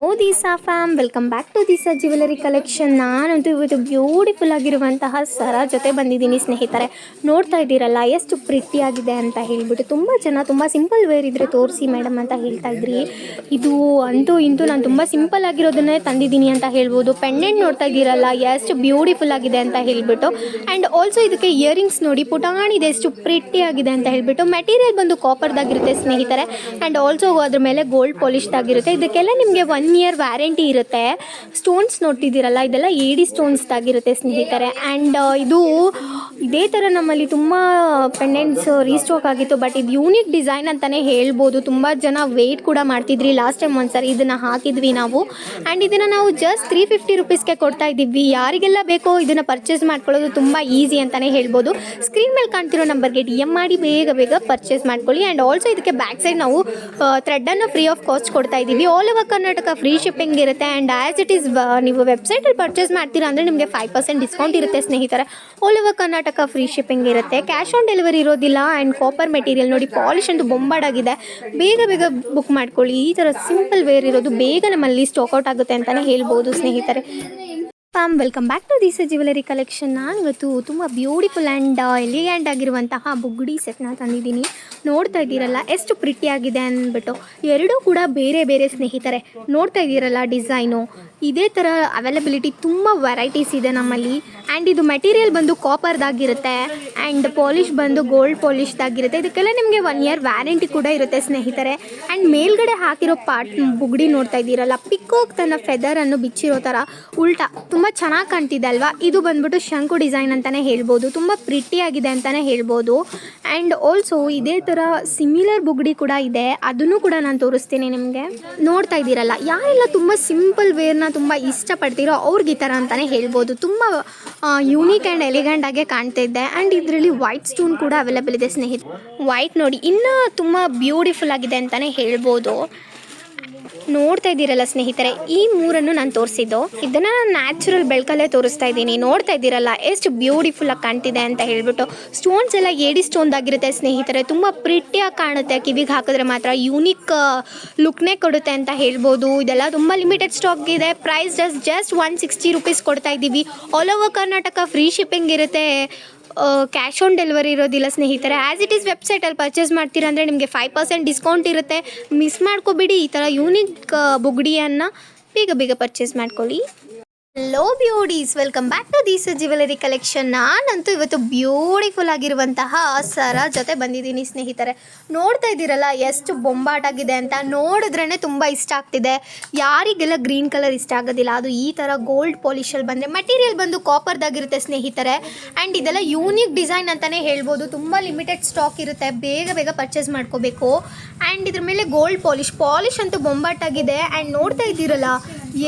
ದಿಸಾ fam welcome back to Disa jewellery collection. ನಾನಂತೂ ಇವತ್ತು beautiful ಆಗಿರುವಂತಹ ಸರ ಜೊತೆ ಬಂದಿದ್ದೀನಿ ಸ್ನೇಹಿತರೆ. ನೋಡ್ತಾ ಇದ್ದೀರಲ್ಲ ಎಷ್ಟು ಪ್ರಿಟಿ ಆಗಿದೆ ಅಂತ ಹೇಳಿಬಿಟ್ಟು ತುಂಬ ಜನ ತುಂಬ ಸಿಂಪಲ್ ವೇರ್ ಇದ್ದರೆ ತೋರಿಸಿ ಮೇಡಮ್ ಅಂತ ಹೇಳ್ತಾ ಇದ್ರಿ. ಇದು ಅಂತೂ ಇಂತೂ ನಾನು ತುಂಬ ಸಿಂಪಲ್ ಆಗಿರೋದನ್ನೇ ತಂದಿದ್ದೀನಿ ಅಂತ ಹೇಳ್ಬೋದು. ಪೆಂಡೆಂಟ್ ನೋಡ್ತಾ ಇದ್ದೀರಲ್ಲ ಎಷ್ಟು ಬ್ಯೂಟಿಫುಲ್ ಆಗಿದೆ ಅಂತ ಹೇಳಿಬಿಟ್ಟು. ಆ್ಯಂಡ್ ಆಲ್ಸೋ ಇದಕ್ಕೆ ಇಯರಿಂಗ್ಸ್ ನೋಡಿ ಪುಟಾಣಿದೆ ಎಷ್ಟು ಪ್ರಿಟಿ ಆಗಿದೆ ಅಂತ ಹೇಳಿಬಿಟ್ಟು. ಮೆಟೀರಿಯಲ್ ಬಂದು ಕಾಪರ್ದಾಗಿರುತ್ತೆ ಸ್ನೇಹಿತರೆ. ಆ್ಯಂಡ್ ಆಲ್ಸೋ ಅದ್ರ ಮೇಲೆ ಗೋಲ್ಡ್ ಪಾಲಿಶ್ದಾಗಿರುತ್ತೆ. ಇದಕ್ಕೆಲ್ಲ ನಿಮಗೆ 1 ಇಯರ್ ವ್ಯಾರಂಟಿ ಇರುತ್ತೆ. ಸ್ಟೋನ್ಸ್ ನೋಡ್ತಿದ್ದೀರಲ್ಲ ಇದೆಲ್ಲ ಏಡಿ ಸ್ಟೋನ್ಸ್ದಾಗಿರುತ್ತೆ ಸ್ನೇಹಿತರೆ. ಆ್ಯಂಡ್ ಇದು ಇದೇ ಥರ ನಮ್ಮಲ್ಲಿ ತುಂಬ ಪೆಂಡೆಂಟ್ಸ್ ರೀಸ್ಟಾಕ್ ಆಗಿತ್ತು. ಬಟ್ ಇದು ಯೂನಿಕ್ ಡಿಸೈನ್ ಅಂತಲೇ ಹೇಳ್ಬೋದು. ತುಂಬ ಜನ ವೆಯ್ಟ್ ಕೂಡ ಮಾಡ್ತಿದ್ರಿ. ಲಾಸ್ಟ್ ಟೈಮ್ ಒಂದ್ಸರಿ ಇದನ್ನು ಹಾಕಿದ್ವಿ ನಾವು. ಆ್ಯಂಡ್ ಇದನ್ನು ನಾವು ಜಸ್ಟ್ 350 ರುಪೀಸ್ಗೆ ಕೊಡ್ತಾ ಇದ್ದೀವಿ. ಯಾರಿಗೆಲ್ಲ ಬೇಕೋ ಇದನ್ನು ಪರ್ಚೇಸ್ ಮಾಡ್ಕೊಳ್ಳೋದು ತುಂಬ ಈಸಿ ಅಂತಲೇ ಹೇಳ್ಬೋದು. ಸ್ಕ್ರೀನ್ ಮೇಲೆ ಕಾಣ್ತಿರೋ ನಂಬರ್ಗೆ DM ಮಾಡಿ ಬೇಗ ಪರ್ಚೇಸ್ ಮಾಡ್ಕೊಳ್ಳಿ. ಆ್ಯಂಡ್ ಆಲ್ಸೋ ಇದಕ್ಕೆ ಬ್ಯಾಕ್ ಸೈಡ್ ನಾವು ಥ್ರೆಡ್ಡನ್ನು ಫ್ರೀ ಆಫ್ ಕಾಸ್ಟ್ ಕೊಡ್ತಾ ಇದ್ದೀವಿ. All over Karnataka free shipping ಇರುತ್ತೆ. ಆ್ಯಂಡ್ ಆ್ಯಸ್ ಇಟ್ ಈಸ್ ನೀವು ವೆಬ್ಸೈಟಲ್ಲಿ ಪರ್ಚೇಸ್ ಮಾಡ್ತೀರಾ ಅಂದರೆ ನಿಮಗೆ 5% ಡಿಸ್ಕೌಂಟ್ ಇರುತ್ತೆ ಸ್ನೇಹಿತರೆ. All over Karnataka free shipping ಇರುತ್ತೆ. ಕ್ಯಾಶ್ ಆನ್ ಡೆಲಿವರಿ ಇರೋದಿಲ್ಲ. ಆ್ಯಂಡ್ ಕಾಪರ್ ಮೆಟೀರಿಯಲ್ ನೋಡಿ ಪಾಲಿಶ್ ಅಂತೂ ಬೊಂಬಾಡಾಗಿದೆ. ಬೇಗ ಬುಕ್ ಮಾಡ್ಕೊಳ್ಳಿ. ಈ ಥರ ಸಿಂಪಲ್ ವೇರ್ ಇರೋದು ಬೇಗ ನಮ್ಮಲ್ಲಿ ಸ್ಟಾಕ್ಔಟ್ ಆಗುತ್ತೆ ಅಂತಲೇ ಹೇಳ್ಬೋದು ಸ್ನೇಹಿತರೆ. Welcome back to Disa jewellery collection. ನಾನು ಇವತ್ತು ತುಂಬ ಬ್ಯೂಟಿಫುಲ್ ಆ್ಯಂಡ್ ಎಲಿಗ್ಯಾಂಟ್ ಆಗಿರುವಂತಹ ಬುಗ್ಡಿ ಸೆಟ್ನ ತಂದಿದ್ದೀನಿ. ನೋಡ್ತಾ ಇದ್ದೀರಲ್ಲ ಎಷ್ಟು ಪ್ರಿಟಿ ಆಗಿದೆ ಅಂದ್ಬಿಟ್ಟು. ಎರಡೂ ಕೂಡ ಬೇರೆ ಸ್ನೇಹಿತರೆ. ನೋಡ್ತಾ ಇದ್ದೀರಲ್ಲ ಡಿಸೈನು ಇದೇ ಥರ ಅವೈಲಬಿಲಿಟಿ ತುಂಬ ವೆರೈಟೀಸ್ ಇದೆ ನಮ್ಮಲ್ಲಿ. ಆ್ಯಂಡ್ ಇದು ಮೆಟೀರಿಯಲ್ ಬಂದು ಕಾಪರ್ದಾಗಿರುತ್ತೆ. ಆ್ಯಂಡ್ ಪಾಲಿಶ್ ಬಂದು ಗೋಲ್ಡ್ ಪಾಲಿಶ್ದಾಗಿರುತ್ತೆ. ಇದಕ್ಕೆಲ್ಲ ನಿಮಗೆ 1 ಇಯರ್ ವ್ಯಾರಂಟಿ ಕೂಡ ಇರುತ್ತೆ ಸ್ನೇಹಿತರೆ. ಆ್ಯಂಡ್ ಮೇಲ್ಗಡೆ ಹಾಕಿರೋ ಪಾರ್ಟ್ ಬುಗ್ಡಿ ನೋಡ್ತಾ ಇದ್ದೀರಲ್ಲ ಪಿಕೋಕ್ ತನ್ನ ಫೆದರನ್ನು ಬಿಚ್ಚಿರೋ ಥರ ಉಲ್ಟಾ ತುಂಬ ಚೆನ್ನಾಗಿ ಕಾಣ್ತಿದೆ ಅಲ್ವಾ. ಇದು ಬಂದ್ಬಿಟ್ಟು ಶಂಕು ಡಿಸೈನ್ ಅಂತಲೇ ಹೇಳ್ಬೋದು. ತುಂಬ ಪ್ರಿಟಿಯಾಗಿದೆ ಅಂತಲೇ ಹೇಳ್ಬೋದು. ಆ್ಯಂಡ್ ಆಲ್ಸೋ ಇದೇ ಥರ ಸಿಮಿಲರ್ ಬುಗ್ಡಿ ಕೂಡ ಇದೆ. ಅದನ್ನು ಕೂಡ ನಾನು ತೋರಿಸ್ತೀನಿ ನಿಮಗೆ. ನೋಡ್ತಾ ಇದ್ದೀರಲ್ಲ ಯಾರೆಲ್ಲ ತುಂಬ ಸಿಂಪಲ್ ವೇರ್ನ ತುಂಬ ಇಷ್ಟಪಡ್ತೀರೋ ಅವ್ರಿಗೆ ಈ ಥರ ಅಂತಲೇ ಹೇಳ್ಬೋದು. ತುಂಬ ಯೂನಿಕ್ ಆ್ಯಂಡ್ ಎಲಿಗೆಂಟ್ ಆಗಿ ಕಾಣ್ತಾ ಇದೆ. ಆ್ಯಂಡ್ ಇದರಲ್ಲಿ ವೈಟ್ ಸ್ಟೋನ್ ಕೂಡ ಅವೈಲೇಬಲ್ ಇದೆ ಸ್ನೇಹಿತರೆ. ವೈಟ್ ನೋಡಿ ಇನ್ನೂ ತುಂಬ ಬ್ಯೂಟಿಫುಲ್ ಆಗಿದೆ ಅಂತಲೇ ಹೇಳ್ಬೋದು. ನೋಡ್ತಾ ಇದ್ದೀರಲ್ಲ ಸ್ನೇಹಿತರೆ ಈ ಮೂರನ್ನು ನಾನು ತೋರಿಸಿದ್ದು. ಇದನ್ನು ನಾನು ನ್ಯಾಚುರಲ್ ಬೆಳಕಲ್ಲೇ ತೋರಿಸ್ತಾ ಇದ್ದೀನಿ. ನೋಡ್ತಾ ಇದ್ದೀರಲ್ಲ ಎಷ್ಟು ಬ್ಯೂಟಿಫುಲ್ ಆಗಿ ಕಾಣ್ತಿದೆ ಅಂತ ಹೇಳ್ಬಿಟ್ಟು. ಸ್ಟೋನ್ಸ್ ಎಲ್ಲ ಏಡಿ ಸ್ಟೋನ್ದಾಗಿರುತ್ತೆ ಸ್ನೇಹಿತರೆ. ತುಂಬ ಪ್ರಿಟಿಯಾಗಿ ಕಾಣುತ್ತೆ. ಕಿವಿಗೆ ಹಾಕಿದ್ರೆ ಮಾತ್ರ ಯೂನಿಕ್ ಲುಕ್ನೇ ಕೊಡುತ್ತೆ ಅಂತ ಹೇಳ್ಬೋದು. ಇದೆಲ್ಲ ತುಂಬ ಲಿಮಿಟೆಡ್ ಸ್ಟಾಕ್ ಇದೆ. ಪ್ರೈಸ್ ಜಸ್ಟ್ 160 ರುಪೀಸ್ ಕೊಡ್ತಾ ಇದ್ದೀವಿ. All over Karnataka free shipping ಇರುತ್ತೆ. ಕ್ಯಾಶ್ ಆನ್ ಡೆಲಿವರಿ ಇರೋದಿಲ್ಲ ಸ್ನೇಹಿತರೆ. ಆ್ಯಸ್ ಇಟ್ ಈಸ್ ವೆಬ್ಸೈಟಲ್ಲಿ ಪರ್ಚೇಸ್ ಮಾಡ್ತೀರಾ ಅಂದರೆ ನಿಮಗೆ 5% ಡಿಸ್ಕೌಂಟ್ ಇರುತ್ತೆ. ಮಿಸ್ ಮಾಡ್ಕೋಬೇಡಿ. ಈ ಥರ ಯೂನಿಕ್ ಬುಗ್ಡಿಯನ್ನು ಬೇಗ ಪರ್ಚೇಸ್ ಮಾಡ್ಕೊಳ್ಳಿ. Hello beauties, welcome back to Disa jewellery collection. ನಾನಂತೂ ಇವತ್ತು ಬ್ಯೂಟಿಫುಲ್ ಆಗಿರುವಂತಹ ಸರ ಜೊತೆ ಬಂದಿದ್ದೀನಿ ಸ್ನೇಹಿತರೆ. ನೋಡ್ತಾ ಇದ್ದೀರಲ್ಲ ಎಷ್ಟು ಬೊಂಬಾಟಾಗಿದೆ ಅಂತ. ನೋಡಿದ್ರೇ ತುಂಬ ಇಷ್ಟ ಆಗ್ತಿದೆ. ಯಾರಿಗೆಲ್ಲ ಗ್ರೀನ್ ಕಲರ್ ಇಷ್ಟ ಆಗೋದಿಲ್ಲ. ಅದು ಈ ಥರ ಗೋಲ್ಡ್ ಪಾಲಿಶಲ್ಲಿ ಬಂದರೆ ಮೆಟೀರಿಯಲ್ ಬಂದು ಕಾಪರ್ದಾಗಿರುತ್ತೆ ಸ್ನೇಹಿತರೆ. ಆ್ಯಂಡ್ ಇದೆಲ್ಲ ಯೂನಿಕ್ ಡಿಸೈನ್ ಅಂತಲೇ ಹೇಳ್ಬೋದು. ತುಂಬ ಲಿಮಿಟೆಡ್ ಸ್ಟಾಕ್ ಇರುತ್ತೆ. ಬೇಗ ಪರ್ಚೇಸ್ ಮಾಡ್ಕೋಬೇಕು. ಆ್ಯಂಡ್ ಇದ್ರ ಮೇಲೆ ಗೋಲ್ಡ್ ಪಾಲಿಶ್ ಅಂತೂ ಬೊಂಬಾಟಾಗಿದೆ. ಆ್ಯಂಡ್ ನೋಡ್ತಾ ಇದ್ದೀರಲ್ಲ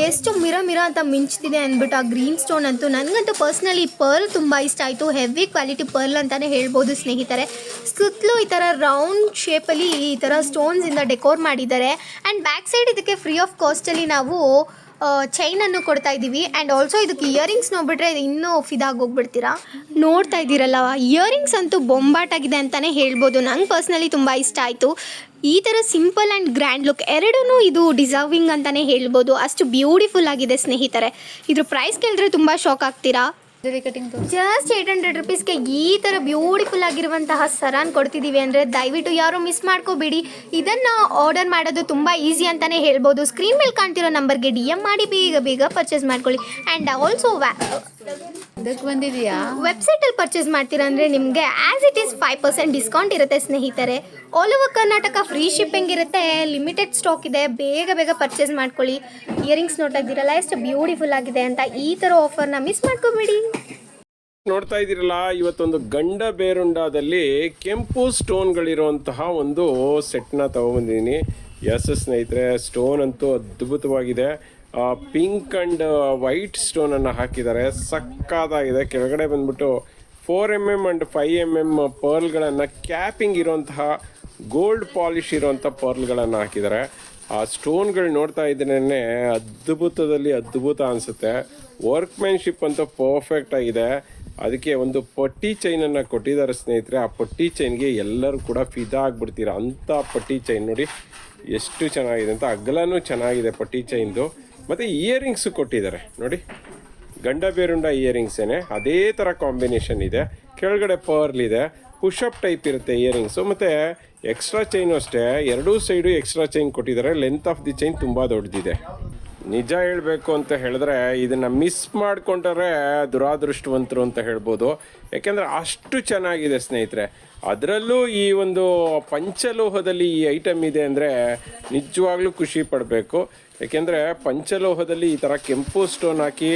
ಎಷ್ಟು ಮಿರ ಅಂತ ಮಿಂಚ್ತಿದೆ ಅಂದ್ಬಿಟ್ಟು. ಆ ಗ್ರೀನ್ ಸ್ಟೋನ್ ಅಂತೂ ನನಗಂತೂ ಪರ್ಸ್ನಲಿ ಪರ್ಲ್ ತುಂಬ ಇಷ್ಟ ಆಯಿತು. ಹೆವಿ ಕ್ವಾಲಿಟಿ ಪರ್ಲ್ ಅಂತಲೇ ಹೇಳ್ಬೋದು ಸ್ನೇಹಿತರೆ. ಸುತ್ತಲೂ ಈ ಥರ ರೌಂಡ್ ಶೇಪಲ್ಲಿ ಈ ಥರ ಸ್ಟೋನ್ಸಿಂದ ಡೆಕೋರ್ ಮಾಡಿದ್ದಾರೆ. ಆ್ಯಂಡ್ ಬ್ಯಾಕ್ ಸೈಡ್ ಇದಕ್ಕೆ ಫ್ರೀ ಆಫ್ ಕಾಸ್ಟಲ್ಲಿ ನಾವು ಚೈನನ್ನು ಕೊಡ್ತಾ ಇದ್ದೀವಿ. ಆ್ಯಂಡ್ ಆಲ್ಸೋ ಇದಕ್ಕೆ ಇಯರಿಂಗ್ಸ್ ನೋಡ್ಬಿಟ್ರೆ ಇನ್ನೂ ಫಿದಾಗಿ ಹೋಗ್ಬಿಡ್ತೀರಾ. ನೋಡ್ತಾ ಇದ್ದೀರಲ್ಲ ಇಯರಿಂಗ್ಸ್ ಅಂತೂ ಬೊಂಬಾಟಾಗಿದೆ ಅಂತಲೇ ಹೇಳ್ಬೋದು. ನಂಗೆ ಪರ್ಸ್ನಲಿ ತುಂಬ ಇಷ್ಟ ಆಯಿತು. ಈ ಥರ ಸಿಂಪಲ್ ಆ್ಯಂಡ್ ಗ್ರ್ಯಾಂಡ್ ಲುಕ್ ಎರಡೂ ಇದು ಡಿಸರ್ವಿಂಗ್ ಅಂತಲೇ ಹೇಳ್ಬೋದು. ಅಷ್ಟು ಬ್ಯೂಟಿಫುಲ್ ಆಗಿದೆ ಸ್ನೇಹಿತರೆ. ಇದ್ರ ಪ್ರೈಸ್ ಕೇಳಿದ್ರೆ ತುಂಬ ಶಾಕ್ ಆಗ್ತೀರಾ. ಜಸ್ಟ್ 800 ರುಪೀಸ್ಗೆ ಈ ಥರ ಬ್ಯೂಟಿಫುಲ್ ಆಗಿರುವಂತಹ ಸರಾನ್ ಕೊಡ್ತಿದ್ದೀವಿ ಅಂದರೆ ದಯವಿಟ್ಟು ಯಾರು ಮಿಸ್ ಮಾಡ್ಕೋಬೇಡಿ. ಇದನ್ನು ಆರ್ಡರ್ ಮಾಡೋದು ತುಂಬ ಈಸಿ ಅಂತಲೇ ಹೇಳ್ಬೋದು. ಸ್ಕ್ರೀನ್ ಮೇಲೆ ಕಾಣ್ತಿರೋ ನಂಬರ್ಗೆ DM ಮಾಡಿ ಬೇಗ ಪರ್ಚೇಸ್ ಮಾಡ್ಕೊಳ್ಳಿ. ಆ್ಯಂಡ್ ಆಲ್ಸೋ ಬಂದಿದೆಯಾ ವೆಬ್ಸೈಟಲ್ಲಿ ಪರ್ಚೇಸ್ ಮಾಡ್ತೀರಾ ಅಂದರೆ ನಿಮಗೆ ಆ್ಯಸ್ ಇಟ್ ಈಸ್ 5% ಡಿಸ್ಕೌಂಟ್ ಇರುತ್ತೆ ಸ್ನೇಹಿತರೆ. All over Karnataka free shipping ಇರುತ್ತೆ. ಲಿಮಿಟೆಡ್ ಸ್ಟಾಕ್ ಇದೆ. ಬೇಗ ಪರ್ಚೇಸ್ ಮಾಡ್ಕೊಳ್ಳಿ. ಇಯರಿಂಗ್ಸ್ ನೋಡ್ತಾ ಇದ್ದೀರಲ್ಲ ಎಷ್ಟು ಬ್ಯೂಟಿಫುಲ್ ಆಗಿದೆ ಅಂತ. ಈ ಥರ ಆಫರ್ನ ಮಿಸ್ ಮಾಡ್ಕೋಬೇಡಿ. ನೋಡ್ತಾ ಇದ್ದೀರಲ್ಲ ಇವತ್ತೊಂದು ಗಂಡ ಬೇರುಂಡಾದಲ್ಲಿ ಕೆಂಪು ಸ್ಟೋನ್ಗಳಿರುವಂತಹ ಒಂದು ಸೆಟ್ನ ತಗೊಂಬಂದಿದ್ದೀನಿ. ಸ್ನೇಹಿತರೆ ಸ್ಟೋನ್ ಅಂತೂ ಅದ್ಭುತವಾಗಿದೆ. ಪಿಂಕ್ ಆ್ಯಂಡ್ ವೈಟ್ ಸ್ಟೋನನ್ನು ಹಾಕಿದ್ದಾರೆ. ಸಕ್ಕತ್ತಾಗಿದೆ. ಕೆಳಗಡೆ ಬಂದ್ಬಿಟ್ಟು 4mm ಆ್ಯಂಡ್ 5mm ಪರ್ಲ್ಗಳನ್ನು ಕ್ಯಾಪಿಂಗ್ ಇರುವಂತಹ ಗೋಲ್ಡ್ ಪಾಲಿಶ್ ಇರುವಂಥ ಪರ್ಲ್ಗಳನ್ನು ಹಾಕಿದ್ದಾರೆ. ಆ ಸ್ಟೋನ್ಗಳು ನೋಡ್ತಾ ಇದ್ರೇ ಅದ್ಭುತ ಅನಿಸುತ್ತೆ. ವರ್ಕ್ಮ್ಯಾನ್ಶಿಪ್ ಅಂತೂ ಪರ್ಫೆಕ್ಟ್ ಆಗಿದೆ. ಅದಕ್ಕೆ ಒಂದು ಪಟ್ಟಿ ಚೈನನ್ನು ಕೊಟ್ಟಿದ್ದಾರೆ ಸ್ನೇಹಿತರೆ. ಆ ಪಟ್ಟಿ ಚೈನ್ಗೆ ಎಲ್ಲರೂ ಕೂಡ ಫಿದಾ ಆಗಿಬಿಡ್ತೀರ ಅಂಥ ಪಟ್ಟಿ ಚೈನ್ ನೋಡಿ. ಎಷ್ಟು ಚೆನ್ನಾಗಿದೆ ಅಂತ. ಅಗಲನೂ ಚೆನ್ನಾಗಿದೆ ಪಟ್ಟಿ ಚೈನ್ದು. ಮತ್ತು ಇಯರಿಂಗ್ಸು ಕೊಟ್ಟಿದ್ದಾರೆ ನೋಡಿ, ಗಂಡ ಬೇರುಂಡ ಇಯರಿಂಗ್ಸೇನೆ ಅದೇ ಥರ ಕಾಂಬಿನೇಷನ್ ಇದೆ. ಕೆಳಗಡೆ ಪರ್ಲ್ ಇದೆ, ಪುಷಪ್ ಟೈಪ್ ಇರುತ್ತೆ ಇಯರಿಂಗ್ಸು. ಮತ್ತು ಎಕ್ಸ್ಟ್ರಾ ಚೈನು ಅಷ್ಟೇ, ಎರಡೂ ಸೈಡು ಎಕ್ಸ್ಟ್ರಾ ಚೈನ್ ಕೊಟ್ಟಿದ್ದಾರೆ. ಲೆಂತ್ ಆಫ್ ದಿ ಚೈನ್ ತುಂಬ ದೊಡ್ಡದಿದೆ. ನಿಜ ಹೇಳಬೇಕು ಅಂತ ಹೇಳಿದ್ರೆ ಇದನ್ನು ಮಿಸ್ ಮಾಡಿಕೊಂಡ್ರೆ ದುರಾದೃಷ್ಟವಂತರು ಅಂತ ಹೇಳ್ಬೋದು. ಯಾಕೆಂದರೆ ಅಷ್ಟು ಚೆನ್ನಾಗಿದೆ ಸ್ನೇಹಿತರೆ. ಅದರಲ್ಲೂ ಈ ಒಂದು ಪಂಚಲೋಹದಲ್ಲಿ ಈ ಐಟಮ್ ಇದೆ ಅಂದರೆ ನಿಜವಾಗ್ಲೂ ಖುಷಿ ಪಡಬೇಕು. ಏಕೆಂದರೆ ಪಂಚಲೋಹದಲ್ಲಿ ಈ ಥರ ಕೆಂಪು ಸ್ಟೋನ್ ಹಾಕಿ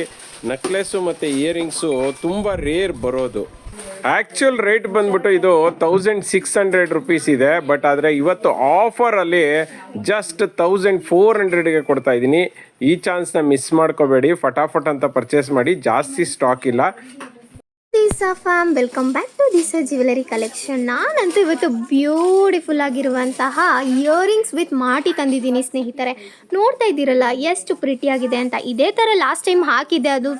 ನೆಕ್ಲೆಸ್ಸು ಮತ್ತು ಇಯರಿಂಗ್ಸು ತುಂಬ ರೇರ್ ಬರೋದು. ಆ್ಯಕ್ಚುಯಲ್ ರೇಟ್ ಬಂದ್ಬಿಟ್ಟು ಇದು 1600 ರುಪೀಸ್ ಇದೆ. ಬಟ್ ಆದರೆ ಇವತ್ತು ಆಫರಲ್ಲಿ ಜಸ್ಟ್ 1400ಗೆ ಕೊಡ್ತಾ ಇದ್ದೀನಿ. ಈ ಚಾನ್ಸ್ನ ಮಿಸ್ ಮಾಡ್ಕೋಬೇಡಿ, ಫಟಾಫಟ್ ಅಂತ ಪರ್ಚೇಸ್ ಮಾಡಿ, ಜಾಸ್ತಿ ಸ್ಟಾಕ್ ಇಲ್ಲ. Fam welcome back to Disa jewellery collection. ನಾನಂತೂ ಇವತ್ತು ಬ್ಯೂಟಿಫುಲ್ ಆಗಿರುವಂತಹ ಇಯರಿಂಗ್ಸ್ ವಿತ್ ಮಾಟಿ ತಂದಿದ್ದೀನಿ ಸ್ನೇಹಿತರೆ. ನೋಡ್ತಾ ಇದ್ದೀರಲ್ಲ ಎಷ್ಟು ಪ್ರಿಟಿಯಾಗಿದೆ ಅಂತ. ಇದೇ ಥರ ಲಾಸ್ಟ್ ಟೈಮ್ ಹಾಕಿದ್ದೆ, ಅದು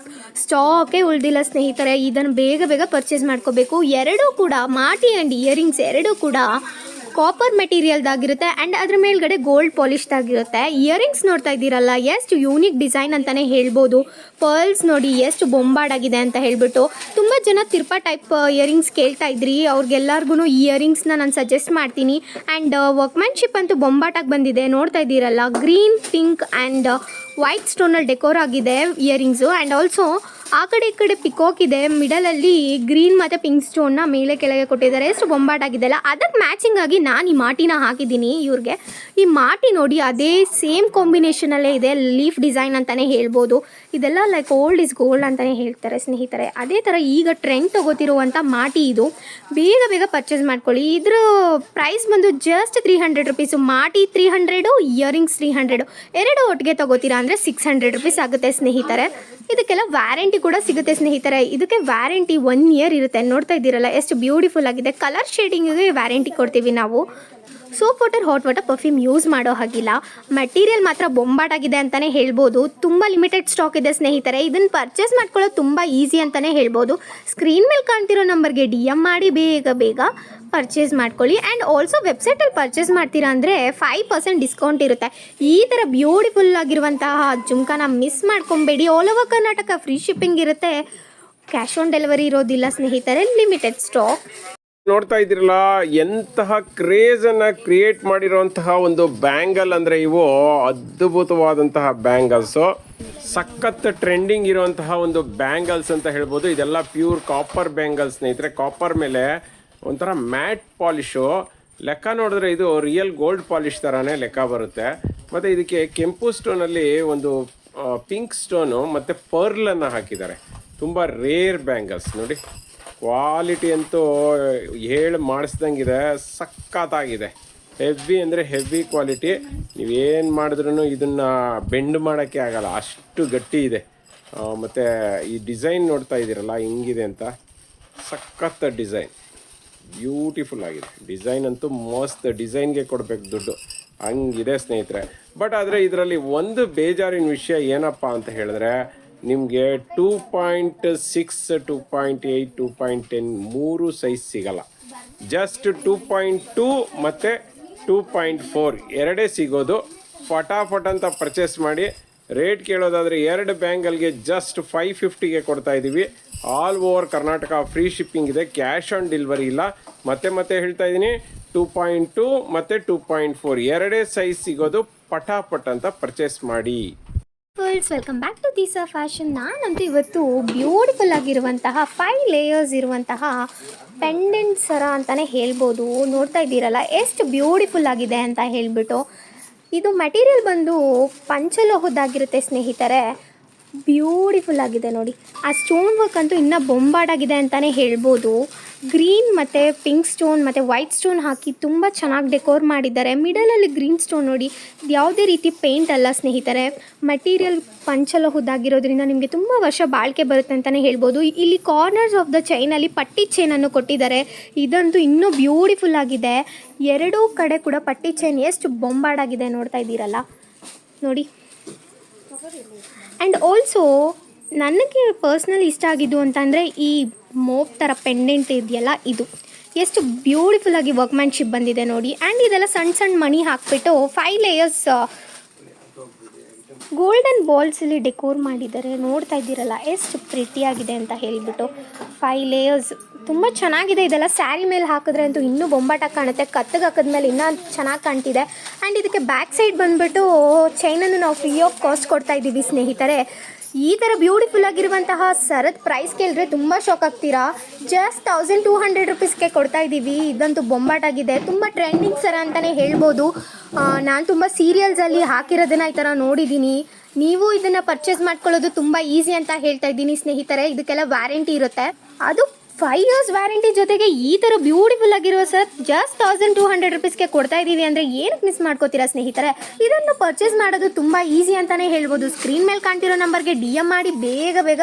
ಸ್ಟಾಕೇ ಉಳಿದಿಲ್ಲ ಸ್ನೇಹಿತರೆ. ಇದನ್ನು ಬೇಗ ಬೇಗ ಪರ್ಚೇಸ್ ಮಾಡ್ಕೋಬೇಕು. ಎರಡೂ ಕೂಡ ಮಾಟಿ ಆ್ಯಂಡ್ ಇಯರಿಂಗ್ಸ್ ಎರಡೂ ಕೂಡ ಕಾಪರ್ ಮೆಟೀರಿಯಲ್ದಾಗಿರುತ್ತೆ ಆ್ಯಂಡ್ ಅದ್ರ ಮೇಲ್ಗಡೆ ಗೋಲ್ಡ್ ಪಾಲಿಶ್ದಾಗಿರುತ್ತೆ. ಇಯರಿಂಗ್ಸ್ ನೋಡ್ತಾ ಇದ್ದೀರಲ್ಲ ಎಷ್ಟು ಯೂನಿಕ್ ಡಿಸೈನ್ ಅಂತಲೇ ಹೇಳ್ಬೋದು. ಪರ್ಲ್ಸ್ ನೋಡಿ ಎಷ್ಟು ಬೊಂಬಾಡಾಗಿದೆ ಅಂತ ಹೇಳ್ಬಿಟ್ಟು ತುಂಬ ಜನ ತಿರ್ಪಾ ಟೈಪ್ ಇಯರಿಂಗ್ಸ್ ಕೇಳ್ತಾ ಇದ್ರಿ. ಅವ್ರಿಗೆಲ್ಲರಿಗೂ ಈ ಇಯರಿಂಗ್ಸ್ನ ನಾನು ಸಜೆಸ್ಟ್ ಮಾಡ್ತೀನಿ. ಆ್ಯಂಡ್ ವರ್ಕ್ಮ್ಯಾನ್ಶಿಪ್ ಅಂತೂ ಬೊಂಬಾಟಾಗಿ ಬಂದಿದೆ. ನೋಡ್ತಾ ಇದ್ದೀರಲ್ಲ ಗ್ರೀನ್, ಪಿಂಕ್ ಆ್ಯಂಡ್ ವೈಟ್ ಸ್ಟೋನಲ್ಲಿ ಡೆಕೋರ್ ಆಗಿದೆ ಇಯರಿಂಗ್ಸು. ಆ್ಯಂಡ್ ಆಲ್ಸೋ ಆ ಕಡೆ ಈ ಕಡೆ ಪಿಕಾಕ್ ಇದೆ, ಮಿಡಲಲ್ಲಿ ಗ್ರೀನ್ ಮತ್ತು ಪಿಂಕ್ ಸ್ಟೋನ್ನ ಮೇಲೆ ಕೆಳಗೆ ಕೊಟ್ಟಿದ್ದಾರೆ. ಎಷ್ಟು ಬೊಂಬಾಟಾಗಿದೆ ಅಲ್ಲ. ಅದಕ್ಕೆ ಮ್ಯಾಚಿಂಗ್ ಆಗಿ ನಾನು ಈ ಮಾಟಿನ ಹಾಕಿದ್ದೀನಿ ಇವ್ರಿಗೆ. ಈ ಮಾಟಿ ನೋಡಿ ಅದೇ ಸೇಮ್ ಕಾಂಬಿನೇಷನಲ್ಲೇ ಇದೆ, ಲೀಫ್ ಡಿಸೈನ್ ಅಂತಲೇ ಹೇಳ್ಬೋದು. ಇದೆಲ್ಲ ಲೈಕ್ ಓಲ್ಡ್ ಇಸ್ ಗೋಲ್ಡ್ ಅಂತಲೇ ಹೇಳ್ತಾರೆ ಸ್ನೇಹಿತರೆ. ಅದೇ ಥರ ಈಗ ಟ್ರೆಂಡ್ ತೊಗೋತಿರುವಂಥ ಮಾಟಿ ಇದು. ಬೇಗ ಬೇಗ ಪರ್ಚೇಸ್ ಮಾಡ್ಕೊಳ್ಳಿ. ಇದ್ರ ಪ್ರೈಸ್ ಬಂದು ಜಸ್ಟ್ 300 ರುಪೀಸು. ಮಾಟಿ 300, ಇಯರಿಂಗ್ಸ್ 300, ಎರಡು ಒಟ್ಟಿಗೆ ತೊಗೋತೀರಾ ಅಂದರೆ 600 ರುಪೀಸ್ ಆಗುತ್ತೆ ಸ್ನೇಹಿತರೆ. ಇದಕ್ಕೆಲ್ಲ ವ್ಯಾರಂಟಿ ಕೂಡ ಸಿಗುತ್ತೆ ಸ್ನೇಹಿತರೆ. ಇದಕ್ಕೆ ವ್ಯಾರಂಟಿ 1 ಇಯರ್ ಇರುತ್ತೆ. ನೋಡ್ತಾ ಇದ್ದೀರಲ್ಲ ಎಷ್ಟು ಬ್ಯೂಟಿಫುಲ್ ಆಗಿದೆ. ಕಲರ್ ಶೇಡಿಂಗಿಗೆ ವ್ಯಾರಂಟಿ ಕೊಡ್ತೀವಿ ನಾವು. Soap water, hot water, perfume use ಮಾಡೋ ಹಾಗಿಲ್ಲ. ಮೆಟೀರಿಯಲ್ ಮಾತ್ರ ಬೊಂಬಾಟಾಗಿದೆ ಅಂತಲೇ ಹೇಳ್ಬೋದು. ತುಂಬ ಲಿಮಿಟೆಡ್ ಸ್ಟಾಕ್ ಇದೆ ಸ್ನೇಹಿತರೆ. ಇದನ್ನು ಪರ್ಚೇಸ್ ಮಾಡ್ಕೊಳ್ಳೋದು ತುಂಬ ಈಸಿ ಅಂತಲೇ ಹೇಳ್ಬೋದು. ಸ್ಕ್ರೀನ್ ಮೇಲೆ ಕಾಣ್ತಿರೋ ನಂಬರ್ಗೆ DM ಮಾಡಿ ಬೇಗ ಬೇಗ ಪರ್ಚೇಸ್ ಮಾಡ್ಕೊಳ್ಳಿ. ಆ್ಯಂಡ್ ಆಲ್ಸೋ ವೆಬ್ಸೈಟಲ್ಲಿ ಪರ್ಚೇಸ್ ಮಾಡ್ತೀರಾ ಅಂದರೆ 5% ಡಿಸ್ಕೌಂಟ್ ಇರುತ್ತೆ. ಈ ಥರ ಬ್ಯೂಟಿಫುಲ್ ಆಗಿರುವಂತಹ ಜುಮ್ಕಾನ ಮಿಸ್ ಮಾಡ್ಕೊಬೇಡಿ. All over Karnataka free shipping ಇರುತ್ತೆ. ಕ್ಯಾಶ್ ಆನ್ ಡೆಲಿವರಿ ಇರೋದಿಲ್ಲ ಸ್ನೇಹಿತರೆ, ಲಿಮಿಟೆಡ್ ಸ್ಟಾಕ್. ನೋಡ್ತಾ ಇದ್ದೀರಲ್ಲ ಎಂತಹ ಕ್ರೇಜನ್ನು ಕ್ರಿಯೇಟ್ ಮಾಡಿರೋಂತಹ ಒಂದು ಬ್ಯಾಂಗಲ್ ಅಂದರೆ ಇವು ಅದ್ಭುತವಾದಂತಹ ಬ್ಯಾಂಗಲ್ಸು. ಸಖತ್ ಟ್ರೆಂಡಿಂಗ್ ಇರುವಂತಹ ಒಂದು ಬ್ಯಾಂಗಲ್ಸ್ ಅಂತ ಹೇಳ್ಬೋದು. ಇದೆಲ್ಲ ಪ್ಯೂರ್ ಕಾಪರ್ ಬ್ಯಾಂಗಲ್ಸ್ ಸ್ನೇಹಿತರೆ. ಕಾಪರ್ ಮೇಲೆ ಒಂಥರ ಮ್ಯಾಟ್ ಪಾಲಿಶು. ಲೆಕ್ಕ ನೋಡಿದ್ರೆ ಇದು ರಿಯಲ್ ಗೋಲ್ಡ್ ಪಾಲಿಶ್ ಥರನೇ ಲೆಕ್ಕ ಬರುತ್ತೆ. ಮತ್ತು ಇದಕ್ಕೆ ಕೆಂಪು ಸ್ಟೋನಲ್ಲಿ ಒಂದು ಪಿಂಕ್ ಸ್ಟೋನು ಮತ್ತು ಪರ್ಲನ್ನು ಹಾಕಿದ್ದಾರೆ. ತುಂಬ ರೇರ್ ಬ್ಯಾಂಗಲ್ಸ್ ನೋಡಿ. ಕ್ವಾಲಿಟಿ ಅಂತೂ ಹೇಳಿ ಮಾಡಿಸ್ದಂಗಿದೆ, ಸಖತ್ತಾಗಿದೆ. ಹೆವಿ ಅಂದರೆ ಹೆವಿ ಕ್ವಾಲಿಟಿ. ನೀವೇನು ಮಾಡಿದ್ರೂ ಇದನ್ನು ಬೆಂಡ್ ಮಾಡೋಕ್ಕೆ ಆಗಲ್ಲ, ಅಷ್ಟು ಗಟ್ಟಿ ಇದೆ. ಮತ್ತು ಈ ಡಿಸೈನ್ ನೋಡ್ತಾ ಇದ್ದೀರಲ್ಲ ಹಿಂಗಿದೆ ಅಂತ, ಸಖತ್ ಡಿಸೈನ್, ಬ್ಯೂಟಿಫುಲ್ ಆಗಿದೆ. ಡಿಸೈನ್ ಅಂತೂ ಮಸ್ತ್. ಡಿಸೈನ್ಗೆ ಕೊಡಬೇಕು ದುಡ್ಡು, ಹಂಗಿದೆ ಸ್ನೇಹಿತರೆ. ಬಟ್ ಆದರೆ ಇದರಲ್ಲಿ ಒಂದು ಬೇಜಾರಿನ ವಿಷಯ ಏನಪ್ಪ ಅಂತ ಹೇಳಿದ್ರೆ, ನಿಮಗೆ 2.6, 2.8, 2.10 ಮೂರು ಸೈಜ್ ಸಿಗಲ್ಲ. ಜಸ್ಟ್ 2.2 ಮತ್ತು 2.4 ಎರಡೇ ಸಿಗೋದು. ಫಟಾಫಟ್ ಅಂತ ಪರ್ಚೇಸ್ ಮಾಡಿ. ರೇಟ್ ಕೇಳೋದಾದರೆ 2 ಬ್ಯಾಂಗಲ್ಗೆ ಜಸ್ಟ್ 550ಗೆ ಕೊಡ್ತಾ ಇದ್ದೀವಿ. All over Karnataka free shipping ಇದೆ, ಕ್ಯಾಶ್ ಆನ್ ಡೆಲಿವರಿ ಇಲ್ಲ. ಮತ್ತೆ ಹೇಳ್ತಾ ಇದ್ದೀನಿ, 2.2 ಮತ್ತು 2.4 ಎರಡೇ ಸೈಜ್ ಸಿಗೋದು. ಪಟಾಪಟ್ ಅಂತ ಪರ್ಚೇಸ್ ಮಾಡಿ. Welcome back to Disa fashion. ನಾನಂತೂ ಇವತ್ತು ಬ್ಯೂಟಿಫುಲ್ ಆಗಿರುವಂತಹ 5 ಲೇಯರ್ಸ್ ಇರುವಂತಹ ಪೆಂಡೆಂಟ್ ಸರ ಅಂತಲೇ ಹೇಳ್ಬೋದು. ನೋಡ್ತಾ ಇದ್ದೀರಲ್ಲ ಎಷ್ಟು ಬ್ಯೂಟಿಫುಲ್ ಆಗಿದೆ ಅಂತ ಹೇಳಿಬಿಟ್ಟು. ಇದು ಮೆಟೀರಿಯಲ್ ಬಂದು ಪಂಚಲೋಹದ್ದಾಗಿರುತ್ತೆ ಸ್ನೇಹಿತರೆ. ಬ್ಯೂಟಿಫುಲ್ ಆಗಿದೆ ನೋಡಿ. ಆ ಸ್ಟೋನ್ ವರ್ಕ್ ಅಂತೂ ಇನ್ನೂ ಬೊಂಬಾಡಾಗಿದೆ ಅಂತಲೇ ಹೇಳ್ಬೋದು. ಗ್ರೀನ್ ಮತ್ತು ಪಿಂಕ್ ಸ್ಟೋನ್ ಮತ್ತು ವೈಟ್ ಸ್ಟೋನ್ ಹಾಕಿ ತುಂಬ ಚೆನ್ನಾಗಿ ಡೆಕೋರ್ ಮಾಡಿದ್ದಾರೆ. ಮಿಡಲಲ್ಲಿ ಗ್ರೀನ್ ಸ್ಟೋನ್ ನೋಡಿ, ಯಾವುದೇ ರೀತಿ ಪೇಂಟ್ ಅಲ್ಲ ಸ್ನೇಹಿತರೆ. ಮೆಟೀರಿಯಲ್ ಪಂಚಲೋಹದ್ದಾಗಿರೋದ್ರಿಂದ ನಿಮಗೆ ತುಂಬ ವರ್ಷ ಬಾಳಿಕೆ ಬರುತ್ತೆ ಅಂತಲೇ ಹೇಳ್ಬೋದು. ಇಲ್ಲಿ ಕಾರ್ನರ್ಸ್ ಆಫ್ ದ ಚೈನಲ್ಲಿ ಪಟ್ಟಿ ಚೈನನ್ನು ಕೊಟ್ಟಿದ್ದಾರೆ. ಇದಂತೂ ಇನ್ನೂ ಬ್ಯೂಟಿಫುಲ್ ಆಗಿದೆ. ಎರಡೂ ಕಡೆ ಕೂಡ ಪಟ್ಟಿ ಚೈನ್ ಎಷ್ಟು ಬೊಂಬಾಡಾಗಿದೆ ನೋಡ್ತಾ ಇದ್ದೀರಲ್ಲ ನೋಡಿ. ಆ್ಯಂಡ್ ಆಲ್ಸೋ ನನಗೆ ಪರ್ಸ್ನಲಿ ಇಷ್ಟ ಆಗಿದ್ದು ಅಂತಂದರೆ ಈ ಮೋಪ್ ಥರ ಪೆಂಡೆಂಟ್ ಇದೆಯಲ್ಲ ಇದು. ಎಷ್ಟು ಬ್ಯೂಟಿಫುಲ್ ಆಗಿ ವರ್ಕ್ಮ್ಯಾನ್ಶಿಪ್ ಬಂದಿದೆ ನೋಡಿ. ಆ್ಯಂಡ್ ಇದೆಲ್ಲ ಸಣ್ಣ ಸಣ್ಣ ಮಣಿ ಹಾಕ್ಬಿಟ್ಟು 5 ಲೇಯರ್ಸ್ ಗೋಲ್ಡನ್ ಬಾಲ್ಸಲ್ಲಿ ಡೆಕೋರ್ ಮಾಡಿದ್ದಾರೆ. ನೋಡ್ತಾ ಇದ್ದೀರಲ್ಲ ಎಷ್ಟು ಪ್ರಿಟಿಯಾಗಿದೆ ಅಂತ ಹೇಳಿಬಿಟ್ಟು. 5 ಲೇಯರ್ಸ್ ತುಂಬ ಚೆನ್ನಾಗಿದೆ. ಇದೆಲ್ಲ ಸ್ಯಾರಿ ಮೇಲೆ ಹಾಕಿದ್ರೆ ಅಂತೂ ಇನ್ನೂ ಬೊಂಬಾಟಾಗಿ ಕಾಣುತ್ತೆ. ಕತ್ತಿಗೆ ಹಾಕಿದ್ಮೇಲೆ ಇನ್ನೂ ಚೆನ್ನಾಗಿ ಕಾಣ್ತಿದೆ. ಆ್ಯಂಡ್ ಇದಕ್ಕೆ ಬ್ಯಾಕ್ ಸೈಡ್ ಬಂದುಬಿಟ್ಟು ಚೈನನ್ನು ನಾವು ಫ್ರೀ ಆಫ್ ಕಾಸ್ಟ್ ಕೊಡ್ತಾ ಇದ್ದೀವಿ ಸ್ನೇಹಿತರೆ. ಈ ಥರ ಬ್ಯೂಟಿಫುಲ್ ಆಗಿರುವಂತಹ ಸರದ ಪ್ರೈಸ್ ಕೇಳಿದ್ರೆ ತುಂಬ ಶಾಕ್ ಆಗ್ತೀರಾ. ಜಸ್ಟ್ 1200 ರುಪೀಸ್ಗೆ ಕೊಡ್ತಾ ಇದ್ದೀವಿ. ಇದಂತೂ ಬೊಂಬಾಟಾಗಿದೆ. ತುಂಬ ಟ್ರೆಂಡಿಂಗ್ ಸರ ಅಂತಲೇ ಹೇಳ್ಬೋದು. ನಾನು ತುಂಬ ಸೀರಿಯಲ್ಸಲ್ಲಿ ಹಾಕಿರೋದನ್ನು ಈ ಥರ ನೋಡಿದ್ದೀನಿ. ನೀವು ಇದನ್ನು ಪರ್ಚೇಸ್ ಮಾಡ್ಕೊಳ್ಳೋದು ತುಂಬ ಈಸಿ ಅಂತ ಹೇಳ್ತಾ ಇದ್ದೀನಿ ಸ್ನೇಹಿತರೆ. ಇದಕ್ಕೆಲ್ಲ ವ್ಯಾರಂಟಿ ಇರುತ್ತೆ. ಅದು 5 ಇಯರ್ಸ್ ವ್ಯಾರಂಟಿ ಜೊತೆಗೆ ಈ ಥರ ಬ್ಯೂಟಿಫುಲ್ ಆಗಿರುವ ಸರ್ ಜಸ್ಟ್ 1200 ರುಪೀಸ್ಗೆ ಕೊಡ್ತಾ ಇದ್ದೀವಿ ಅಂದರೆ ಏನಕ್ಕೆ ಮಿಸ್ ಮಾಡ್ಕೋತೀರಾ ಸ್ನೇಹಿತರೆ. ಇದನ್ನು ಪರ್ಚೇಸ್ ಮಾಡೋದು ತುಂಬ ಈಸಿ ಅಂತಲೇ ಹೇಳ್ಬೋದು. ಸ್ಕ್ರೀನ್ ಮೇಲೆ ಕಾಣ್ತಿರೋ ನಂಬರ್ಗೆ DM ಮಾಡಿ ಬೇಗ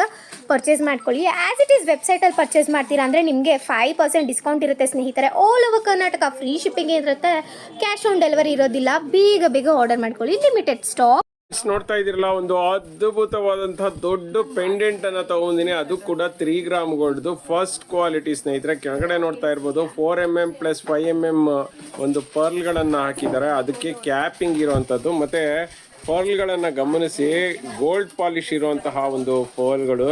ಪರ್ಚೇಸ್ ಮಾಡ್ಕೊಳ್ಳಿ. ಆ್ಯಸ್ ಇಟ್ ಈಸ್ ವೆಬ್ಸೈಟಲ್ಲಿ ಪರ್ಚೇಸ್ ಮಾಡ್ತೀರಾ ಅಂದರೆ ನಿಮಗೆ 5% ಡಿಸ್ಕೌಂಟ್ ಇರುತ್ತೆ ಸ್ನೇಹಿತರೆ. All over Karnataka free shipping ಇರುತ್ತೆ. ಕ್ಯಾಶ್ ಆನ್ ಡೆಲಿವರಿ ಇರೋದಿಲ್ಲ. ಬೇಗ ಆರ್ಡರ್ ಮಾಡ್ಕೊಳ್ಳಿ. Limited stock. ನೋಡ್ತಾ ಇದಿರಲ್ಲ, ಒಂದು ಅದ್ಭುತವಾದಂತಹ ದೊಡ್ಡ ಪೆಂಡೆಂಟ್ ಅನ್ನ ತಗೊಂಡಿನಿ. ಅದು ಕೂಡ 3 ಗ್ರಾಮ್ ಗೋಲ್ಡ್ದು ಫಸ್ಟ್ ಕ್ವಾಲಿಟಿ ಸ್ನೇಹಿತರೆ. ಕೆಳಗಡೆ ನೋಡ್ತಾ ಇರ್ಬೋದು 4mm + 5mm ಒಂದು ಪರ್ಲ್ಗಳನ್ನು ಹಾಕಿದ್ದಾರೆ. ಅದಕ್ಕೆ ಕ್ಯಾಪಿಂಗ್ ಇರುವಂಥದ್ದು. ಮತ್ತೆ ಪರ್ಲ್ಗಳನ್ನು ಗಮನಿಸಿ, ಗೋಲ್ಡ್ ಪಾಲಿಶ್ ಇರುವಂತಹ ಒಂದು ಪರ್ಲ್ಗಳು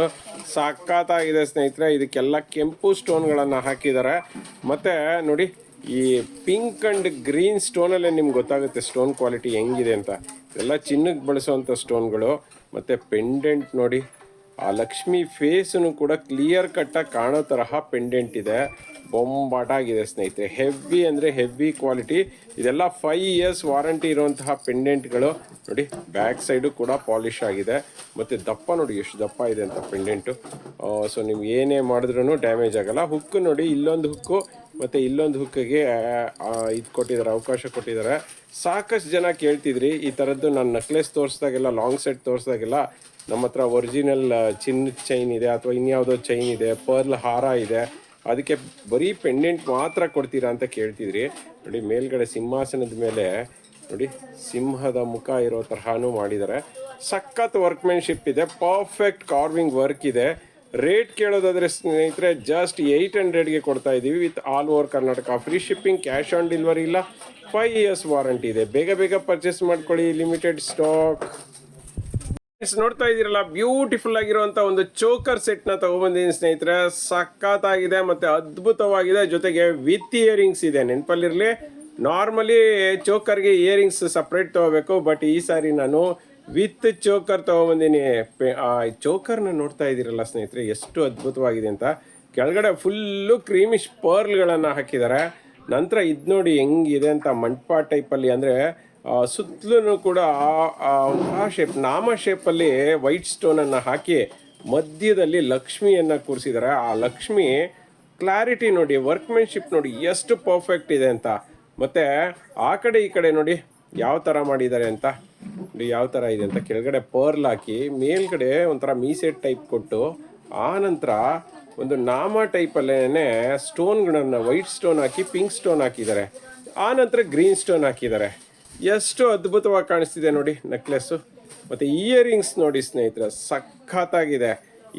ಸಖತ್ತಾಗಿದೆ ಸ್ನೇಹಿತರೆ. ಇದಕ್ಕೆಲ್ಲ ಕೆಂಪು ಸ್ಟೋನ್ಗಳನ್ನು ಹಾಕಿದ್ದಾರೆ. ಮತ್ತೆ ನೋಡಿ, ಈ ಪಿಂಕ್ ಅಂಡ್ ಗ್ರೀನ್ ಸ್ಟೋನಲ್ಲೇ ನಿಮ್ಗೆ ಗೊತ್ತಾಗುತ್ತೆ ಸ್ಟೋನ್ ಕ್ವಾಲಿಟಿ ಹೆಂಗಿದೆ ಅಂತ. ಎಲ್ಲ ಚಿನ್ನಕ್ಕೆ ಬಳಸುವಂಥ ಸ್ಟೋನ್ಗಳು. ಮತ್ತು ಪೆಂಡೆಂಟ್ ನೋಡಿ, ಆ ಲಕ್ಷ್ಮಿ ಫೇಸನ್ನು ಕೂಡ ಕ್ಲಿಯರ್ ಕಟ್ಟಾಗಿ ಕಾಣೋ ತರಹ ಪೆಂಡೆಂಟ್ ಇದೆ. ಬೊಂಬಾಟಾಗಿದೆ ಸ್ನೇಹಿತರೆ. ಹೆವಿ ಅಂದರೆ ಹೆವಿ ಕ್ವಾಲಿಟಿ. ಇದೆಲ್ಲ 5 ಇಯರ್ಸ್ ವಾರಂಟಿ ಇರುವಂತಹ ಪೆಂಡೆಂಟ್ಗಳು. ನೋಡಿ, ಬ್ಯಾಕ್ ಸೈಡು ಕೂಡ ಪಾಲಿಶ್ ಆಗಿದೆ. ಮತ್ತು ದಪ್ಪ ನೋಡಿ ಎಷ್ಟು ದಪ್ಪ ಇದೆ ಅಂತ ಪೆಂಡೆಂಟು. ಸೊ ನೀವು ಏನೇ ಮಾಡಿದ್ರೂ ಡ್ಯಾಮೇಜ್ ಆಗಲ್ಲ. ಹುಕ್ಕು ನೋಡಿ, ಇಲ್ಲೊಂದು ಹುಕ್ಕು ಮತ್ತು ಇಲ್ಲೊಂದು ಹುಕ್ಕಿಗೆ ಇದು ಕೊಟ್ಟಿದ್ದಾರೆ, ಅವಕಾಶ ಕೊಟ್ಟಿದ್ದಾರೆ. ಸಾಕಷ್ಟು ಜನ ಕೇಳ್ತಿದ್ರಿ ಈ ಥರದ್ದು. ನಾನು ನೆಕ್ಲೆಸ್ ತೋರಿಸ್ದಾಗೆಲ್ಲ, ಲಾಂಗ್ ಸೆಟ್ ತೋರಿಸ್ದಾಗೆಲ್ಲ ನಮ್ಮ ಹತ್ರ ಒರಿಜಿನಲ್ ಚಿನ್ನದ ಚೈನ್ ಇದೆ ಅಥವಾ ಇನ್ಯಾವುದೋ ಚೈನ್ ಇದೆ, ಪರ್ಲ್ ಹಾರ ಇದೆ, ಅದಕ್ಕೆ ಬರೀ ಪೆಂಡೆಂಟ್ ಮಾತ್ರ ಕೊಡ್ತೀರಾ ಅಂತ ಕೇಳ್ತಿದ್ರಿ. ನೋಡಿ, ಮೇಲ್ಗಡೆ ಸಿಂಹಾಸನದ ಮೇಲೆ ನೋಡಿ ಸಿಂಹದ ಮುಖ ಇರೋ ತರಹನೂ ಮಾಡಿದ್ದಾರೆ. ಸಖತ್ ವರ್ಕ್ಮೆನ್ಶಿಪ್ ಇದೆ. ಪರ್ಫೆಕ್ಟ್ ಕಾರ್ವಿಂಗ್ ವರ್ಕ್ ಇದೆ. ರೇಟ್ ಕೇಳೋದಾದರೆ ಸ್ನೇಹಿತರೆ ಜಸ್ಟ್ 800ಗೆ ಕೊಡ್ತಾ ಇದ್ದೀವಿ with all over Karnataka free shipping. Cash on delivery ಇಲ್ಲ. 5 ಇಯರ್ಸ್ ವಾರಂಟಿ ಇದೆ. ಬೇಗ ಪರ್ಚೇಸ್ ಮಾಡ್ಕೊಳ್ಳಿ. Limited stock. ನೋಡ್ತಾ ಇದ್ದೀರಲ್ಲ, ಬ್ಯೂಟಿಫುಲ್ ಆಗಿರುವಂಥ ಒಂದು ಚೋಕರ್ ಸೆಟ್ನ ತಗೊಬಂದಿದ್ದೀನಿ ಸ್ನೇಹಿತರೆ. ಸಖತ್ತಾಗಿದೆ ಮತ್ತು ಅದ್ಭುತವಾಗಿದೆ. ಜೊತೆಗೆ ವಿತ್ ಇಯರಿಂಗ್ಸ್ ಇದೆ. ನೆನಪಲ್ಲಿರಲಿ, ನಾರ್ಮಲಿ ಚೋಕರ್ಗೆ ಇಯರಿಂಗ್ಸ್ ಸಪ್ರೇಟ್ ತೊಗೋಬೇಕು. ಬಟ್ ಈ ಸಾರಿ ನಾನು ವಿತ್ ಚೋಕರ್ ತೊಗೊಬಂದಿನಿ. ಚೋಕರ್ನ ನೋಡ್ತಾ ಇದ್ದೀರಲ್ಲ ಸ್ನೇಹಿತರೆ, ಎಷ್ಟು ಅದ್ಭುತವಾಗಿದೆ ಅಂತ. ಕೆಳಗಡೆ ಫುಲ್ಲು ಕ್ರೀಮಿಶ್ ಪರ್ಲ್ಗಳನ್ನು ಹಾಕಿದ್ದಾರೆ. ನಂತರ ಇದು ನೋಡಿ ಹೆಂಗಿದೆ ಅಂತ, ಮಂಟಪ ಟೈಪಲ್ಲಿ, ಅಂದರೆ ಸುತ್ತಲೂ ಕೂಡ ಶೇಪ್, ನಾಮ ಶೇಪಲ್ಲಿ ವೈಟ್ ಸ್ಟೋನನ್ನು ಹಾಕಿ ಮಧ್ಯದಲ್ಲಿ ಲಕ್ಷ್ಮಿಯನ್ನು ಕೂರಿಸಿದ್ದಾರೆ. ಆ ಲಕ್ಷ್ಮಿ ಕ್ಲಾರಿಟಿ ನೋಡಿ, ವರ್ಕ್ಮೆನ್ಶಿಪ್ ನೋಡಿ ಎಷ್ಟು ಪರ್ಫೆಕ್ಟ್ ಇದೆ ಅಂತ. ಮತ್ತು ಆ ಕಡೆ ಈ ಕಡೆ ನೋಡಿ ಯಾವ ಥರ ಮಾಡಿದ್ದಾರೆ ಅಂತ, ನೋಡಿ ಯಾವ ಥರ ಇದೆ ಅಂತ. ಕೆಳಗಡೆ ಪರ್ಲ್ ಹಾಕಿ, ಮೇಲ್ಗಡೆ ಒಂಥರ ಮೀಸೆಟ್ ಟೈಪ್ ಕೊಟ್ಟು, ಆ ನಂತರ ಒಂದು ನಾಮ ಟೈಪಲ್ಲೇ ಸ್ಟೋನ್ಗಳನ್ನು ವೈಟ್ ಸ್ಟೋನ್ ಹಾಕಿ ಪಿಂಕ್ ಸ್ಟೋನ್ ಹಾಕಿದ್ದಾರೆ. ಆ ನಂತರ ಗ್ರೀನ್ ಸ್ಟೋನ್ ಹಾಕಿದ್ದಾರೆ. ಎಷ್ಟು ಅದ್ಭುತವಾಗಿ ಕಾಣಿಸ್ತಿದೆ ನೋಡಿ ನೆಕ್ಲೆಸ್ಸು. ಮತ್ತು ಇಯರಿಂಗ್ಸ್ ನೋಡಿ ಸ್ನೇಹಿತರೆ, ಸಖತ್ತಾಗಿದೆ.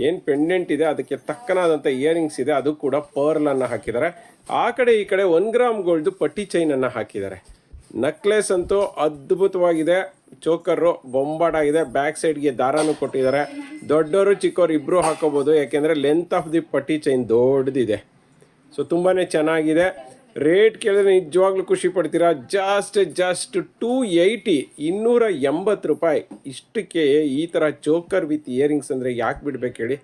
ಏನು ಪೆಂಡೆಂಟ್ ಇದೆ ಅದಕ್ಕೆ ತಕ್ಕನಾದಂಥ ಇಯರಿಂಗ್ಸ್ ಇದೆ. ಅದು ಕೂಡ ಪರ್ಲನ್ನು ಹಾಕಿದ್ದಾರೆ. ಆ ಕಡೆ ಈ ಕಡೆ 1 ಗ್ರಾಮ್ ಗೋಲ್ಡ್ದು ಪಟ್ಟಿ ಚೈನನ್ನು ಹಾಕಿದ್ದಾರೆ. ನೆಕ್ಲೆಸ್ ಅಂತೂ ಅದ್ಭುತವಾಗಿದೆ. ಚೋಕರು ಬೊಂಬಾಟಾಗಿದೆ. ಬ್ಯಾಕ್ ಸೈಡ್ಗೆ ದಾರನೂ ಕೊಟ್ಟಿದ್ದಾರೆ. ದೊಡ್ಡವರು ಚಿಕ್ಕವರು ಇಬ್ಬರು ಹಾಕೋಬೋದು, ಯಾಕೆಂದರೆ ಲೆಂತ್ ಆಫ್ ದಿ ಪಟ್ಟಿ ಚೈನ್ ದೊಡ್ಡದಿದೆ. ಸೊ ತುಂಬಾ ಚೆನ್ನಾಗಿದೆ. ರೇಟ್ ಕೇಳಿದ್ರೆ ನಿಜವಾಗ್ಲೂ ಖುಷಿ ಪಡ್ತೀರಾ. ಜಸ್ಟ್ 280 ರೂಪಾಯಿ. ಇಷ್ಟಕ್ಕೆ ಈ ಥರ ಚೋಕರ್ ವಿತ್ ಇಯರಿಂಗ್ಸ್ ಅಂದರೆ ಯಾಕೆ ಬಿಡ್ಬೇಕು ಹೇಳಿ.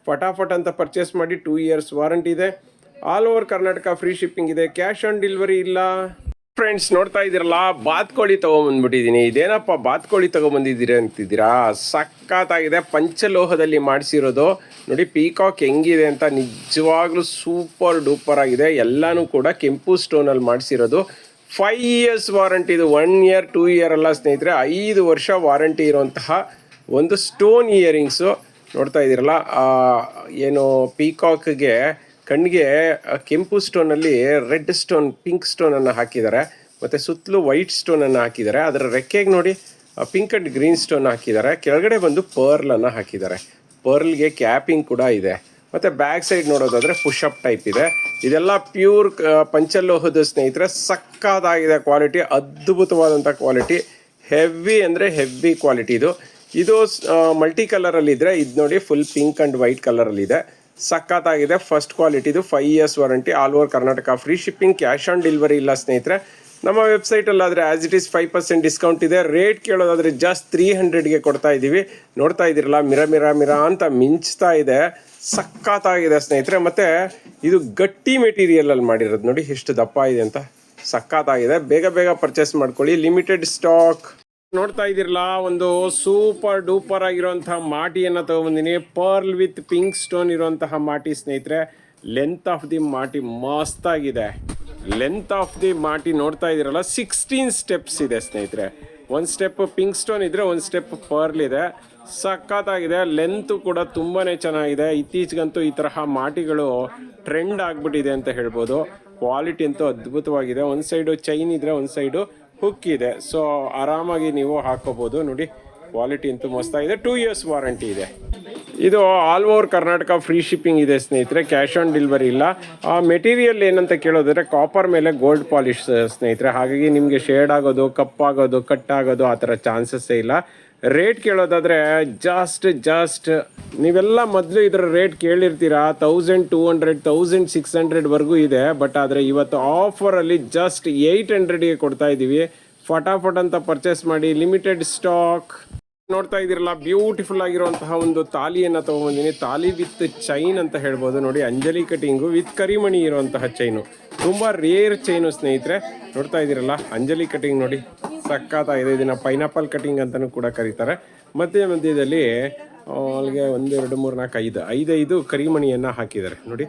ಫಟಾಫಟ್ ಅಂತ ಪರ್ಚೇಸ್ ಮಾಡಿ. 2 ಇಯರ್ಸ್ ವಾರಂಟಿ ಇದೆ. All over Karnataka free shipping ಇದೆ. ಕ್ಯಾಶ್ ಆನ್ ಡೆಲಿವರಿ ಇಲ್ಲ. ಫ್ರೆಂಡ್ಸ್ ನೋಡ್ತಾ ಇದ್ದೀರಲ್ಲ, ಬಾತ್ಕೋಳಿ ತೊಗೊಂಬಂದ್ಬಿಟ್ಟಿದ್ದೀನಿ. ಇದೇನಪ್ಪ ಬಾತ್ಕೋಳಿ ತೊಗೊಂಬಂದಿದ್ದೀರಿ ಅಂತಿದ್ದೀರಾ? ಸಖತ್ತಾಗಿದೆ. ಪಂಚಲೋಹದಲ್ಲಿ ಮಾಡಿಸಿರೋದು. ನೋಡಿ ಪೀಕಾಕ್ ಹೆಂಗಿದೆ ಅಂತ, ನಿಜವಾಗ್ಲೂ ಸೂಪರ್ ಡೂಪರ್ ಆಗಿದೆ. ಎಲ್ಲನೂ ಕೂಡ ಕೆಂಪು ಸ್ಟೋನಲ್ಲಿ ಮಾಡಿಸಿರೋದು. 5 ಇಯರ್ಸ್ ವಾರಂಟಿ ಇದು. 1 ಇಯರ್ 2 ಇಯರ್ ಅಲ್ಲ ಸ್ನೇಹಿತರೆ, 5 ವರ್ಷ ವಾರಂಟಿ ಇರುವಂತಹ ಒಂದು ಸ್ಟೋನ್ ಇಯರಿಂಗ್ಸು. ನೋಡ್ತಾ ಇದ್ದೀರಲ್ಲ, ಏನು ಪೀಕಾಕ್ಗೆ ಕಣ್ಣಿಗೆ ಕೆಂಪು ಸ್ಟೋನಲ್ಲಿ ರೆಡ್ ಸ್ಟೋನ್, ಪಿಂಕ್ ಸ್ಟೋನನ್ನು ಹಾಕಿದ್ದಾರೆ. ಮತ್ತು ಸುತ್ತಲೂ ವೈಟ್ ಸ್ಟೋನನ್ನು ಹಾಕಿದ್ದಾರೆ. ಅದರ ರೆಕ್ಕೆಗೆ ನೋಡಿ ಪಿಂಕ್ ಆ್ಯಂಡ್ ಗ್ರೀನ್ ಸ್ಟೋನ್ ಹಾಕಿದ್ದಾರೆ. ಕೆಳಗಡೆ ಬಂದು ಪರ್ಲನ್ನು ಹಾಕಿದ್ದಾರೆ. ಪರ್ಲ್ಗೆ ಕ್ಯಾಪಿಂಗ್ ಕೂಡ ಇದೆ. ಮತ್ತು ಬ್ಯಾಕ್ ಸೈಡ್ ನೋಡೋದಾದರೆ ಪುಷಪ್ ಟೈಪ್ ಇದೆ. ಇದೆಲ್ಲ ಪ್ಯೂರ್ ಪಂಚಲೋಹದ ಸ್ನೇಹಿತರೆ. ಸಕ್ಕತ್ತಾಗಿದೆ ಕ್ವಾಲಿಟಿ, ಅದ್ಭುತವಾದಂಥ ಕ್ವಾಲಿಟಿ. ಹೆವಿ ಅಂದರೆ ಹೆವಿ ಕ್ವಾಲಿಟಿ ಇದು ಮಲ್ಟಿ ಕಲರಲ್ಲಿದ್ದರೆ ಇದು ನೋಡಿ ಫುಲ್ ಪಿಂಕ್ ಆ್ಯಂಡ್ ವೈಟ್ ಕಲರಲ್ಲಿದೆ. ಸಕ್ಕತ್ತಾಗಿದೆ. ಫಸ್ಟ್ ಕ್ವಾಲಿಟಿದು 5 years warranty, all over Karnataka, free shipping, cash on delivery ಇಲ್ಲ ಸ್ನೇಹಿತರೆ. ನಮ್ಮ ವೆಬ್ಸೈಟಲ್ಲಾದರೆ ಆ್ಯಸ್ ಇಟ್ ಈಸ್ 5% ಡಿಸ್ಕೌಂಟ್ ಇದೆ. ರೇಟ್ ಕೇಳೋದಾದರೆ ಜಸ್ಟ್ 300ಗೆ ಕೊಡ್ತಾ ಇದ್ದೀವಿ. ನೋಡ್ತಾ ಇದ್ದೀರಲ್ಲ, ಮಿರ ಅಂತ ಮಿಂಚ್ತಾ ಇದೆ. ಸಕ್ಕತ್ತಾಗಿದೆ ಸ್ನೇಹಿತರೆ. ಮತ್ತು ಇದು ಗಟ್ಟಿ ಮೆಟೀರಿಯಲಲ್ಲಿ ಮಾಡಿರೋದು ನೋಡಿ ಎಷ್ಟು ದಪ್ಪ ಇದೆ ಅಂತ. ಸಕ್ಕತ್ತಾಗಿದೆ. ಬೇಗ ಪರ್ಚೇಸ್ ಮಾಡ್ಕೊಳ್ಳಿ, ಲಿಮಿಟೆಡ್ ಸ್ಟಾಕ್. ನೋಡ್ತಾ ಇದ್ದೀರಲ್ಲ, ಒಂದು ಸೂಪರ್ ಡೂಪರ್ ಆಗಿರುವಂತಹ ಮಾಟಿಯನ್ನು ತಗೊಂಬಂದಿನಿ. ಪರ್ಲ್ ವಿತ್ ಪಿಂಕ್ ಸ್ಟೋನ್ ಇರುವಂತಹ ಮಾಟಿ ಸ್ನೇಹಿತರೆ. ಲೆಂತ್ ಆಫ್ ದಿ ಮಾಟಿ ಮಸ್ತಾಗಿದೆ. ಲೆಂತ್ ಆಫ್ ದಿ ಮಾಟಿ ನೋಡ್ತಾ ಇದ್ದೀರಲ್ಲ, 16 ಸ್ಟೆಪ್ಸ್ ಇದೆ ಸ್ನೇಹಿತರೆ. ಒಂದು ಸ್ಟೆಪ್ ಪಿಂಕ್ ಸ್ಟೋನ್ ಇದ್ರೆ ಒಂದು ಸ್ಟೆಪ್ ಪರ್ಲ್ ಇದೆ. ಸಖತ್ತಾಗಿದೆ. ಲೆಂತು ಕೂಡ ತುಂಬಾ ಚೆನ್ನಾಗಿದೆ. ಇತ್ತೀಚೆಗಂತೂ ಈ ತರಹ ಮಾಟಿಗಳು ಟ್ರೆಂಡ್ ಆಗಿಬಿಟ್ಟಿದೆ ಅಂತ ಹೇಳ್ಬೋದು. ಕ್ವಾಲಿಟಿ ಅಂತೂ ಅದ್ಭುತವಾಗಿದೆ. ಒಂದು ಸೈಡು ಚೈನ್ ಇದ್ರೆ ಒಂದು ಸೈಡು ಹುಕ್ ಇದೆ. ಸೊ ಆರಾಮಾಗಿ ನೀವು ಹಾಕೋಬೋದು. ನೋಡಿ ಕ್ವಾಲಿಟಿ ಅಂತೂ ಮಸ್ತಾಗಿದೆ. 2 years ವಾರಂಟಿ ಇದೆ. ಇದು all over Karnataka free shipping ಇದೆ ಸ್ನೇಹಿತರೆ. ಕ್ಯಾಶ್ ಆನ್ ಡೆಲಿವರಿ ಇಲ್ಲ. ಆ ಮೆಟೀರಿಯಲ್ ಏನಂತ ಕೇಳೋದಾದ್ರೆ ಕಾಪರ್ ಮೇಲೆ ಗೋಲ್ಡ್ ಪಾಲಿಶ್ ಸ್ನೇಹಿತರೆ. ಹಾಗಾಗಿ ನಿಮಗೆ ಶೇಡ್ ಆಗೋದು, ಕಪ್ಪಾಗೋದು, ಕಟ್ ಆಗೋದು ಆ ಥರ ಚಾನ್ಸಸ್ಸೇ ಇಲ್ಲ. ರೇಟ್ ಕೇಳೋದಾದರೆ ಜಸ್ಟ್ ನೀವೆಲ್ಲ ಮೊದಲು ಇದರ ರೇಟ್ ಕೇಳಿರ್ತೀರಾ. 1200 1600ವರೆಗೂ ಇದೆ. ಬಟ್ ಆದರೆ ಇವತ್ತು ಆಫರಲ್ಲಿ ಜಸ್ಟ್ 800ಗೆ ಕೊಡ್ತಾ ಇದ್ದೀವಿ. ಫಟಾಫಟ್ ಅಂತ ಪರ್ಚೇಸ್ ಮಾಡಿ, ಲಿಮಿಟೆಡ್ ಸ್ಟಾಕ್. ನೋಡ್ತಾ ಇದ್ದೀರಲ್ಲ, ಬ್ಯೂಟಿಫುಲ್ ಆಗಿರುವಂತಹ ಒಂದು ತಾಲಿಯನ್ನು ತೊಗೊಂಬಂದಿನಿ. ತಾಲಿ ವಿತ್ ಚೈನ್ ಅಂತ ಹೇಳ್ಬೋದು. ನೋಡಿ ಅಂಜಲಿ ಕಟಿಂಗು ವಿತ್ ಕರಿಮಣಿ ಇರುವಂತಹ ಚೈನು. ತುಂಬ ರೇರ್ ಚೈನು ಸ್ನೇಹಿತರೆ. ನೋಡ್ತಾ ಇದ್ದೀರಲ್ಲ, ಅಂಜಲಿ ಕಟಿಂಗ್ ನೋಡಿ ಸಕ್ಕತ್ತಾಗಿದೆ. ಇದನ್ನು ಪೈನಾಪಲ್ ಕಟಿಂಗ್ ಅಂತಲೂ ಕೂಡ ಕರೀತಾರೆ. ಮಧ್ಯದಲ್ಲಿ ಅಲ್ಲಿಗೆ 1 2 3 4 5 ಕರಿಮಣಿಯನ್ನು ಹಾಕಿದ್ದಾರೆ. ನೋಡಿ,